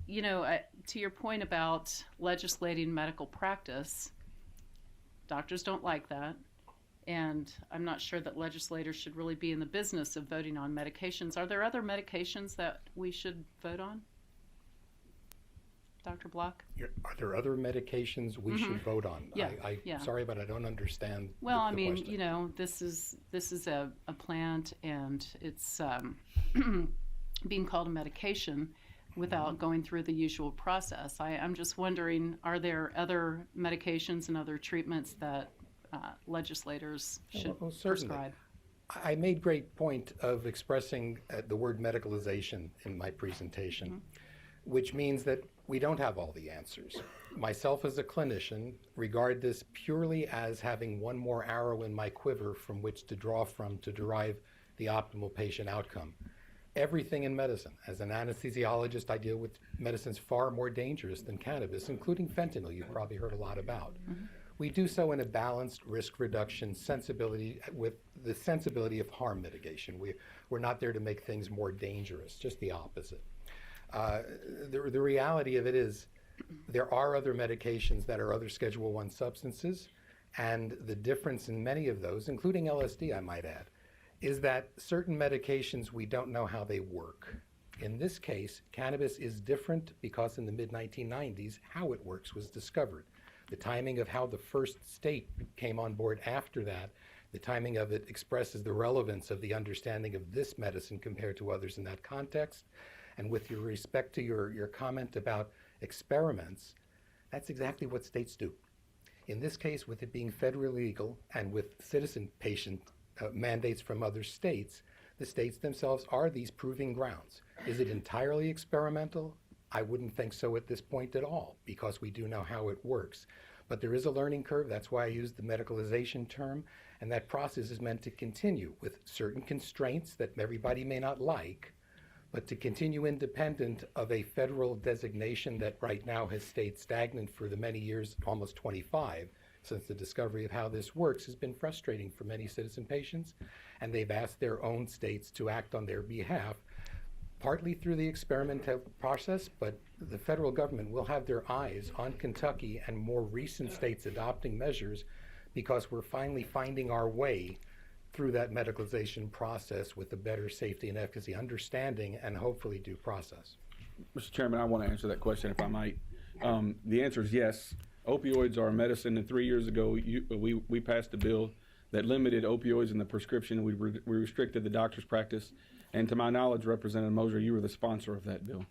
to your point about legislating medical practice, doctors don't like that. And I'm not sure that legislators should really be in the business of voting on medications. Are there other medications that we should vote on? Dr. Block? Are there other medications we should vote on? Yeah. Sorry, but I don't understand Well, the I mean, question. this is a plant, and it's being called a medication without going through the usual process. I'm just wondering, are there other medications and other treatments that legislators should prescribe? I made great point of expressing the word medicalization in my presentation, which means that we don't have all the answers. Myself as a clinician regard this purely as having one more arrow in my quiver from which to draw from to derive the optimal patient outcome. Everything in medicine, as an anesthesiologist, I deal with medicines far more dangerous than cannabis, including fentanyl, you've probably heard a lot about. We do so in a balanced risk reduction sensibility with the sensibility of harm mitigation. We're not there to make things more dangerous, just the opposite. The reality of it is there are other medications that are other Schedule I substances, and the difference in many of those, including LSD I might add, is that certain medications we don't know how they work. In this case, cannabis is different because in the mid-1990s, how it works was discovered. The timing of how the first state came on board after that, the timing of it expresses the relevance of the understanding of this medicine compared to others in that context. And with your respect to your comment about experiments, that's exactly what states do. In this case, with it being federally legal and with citizen patient mandates from other states, the states themselves are these proving grounds. Is it entirely experimental? I wouldn't think so at this point at all, because we do know how it works. But there is a learning curve. That's why I use the medicalization term. And that process is meant to continue with certain constraints that everybody may not like, but to continue independent of a federal designation that right now has stayed stagnant for the many years, almost 25, since the discovery of how this works has been frustrating for many citizen patients. And they've asked their own states to act on their behalf, partly through the experimental process, but the federal government will have their eyes on Kentucky and more recent states adopting measures, because we're finally finding our way through that medicalization process with a better safety and efficacy understanding and hopefully due process. Mr. Chairman, I want to answer that question if I might. The answer is yes. Opioids are a medicine, and 3 years ago we passed a bill that limited opioids in the prescription. We restricted the doctor's practice. And to my knowledge, Representative Moser, you were the sponsor of that bill.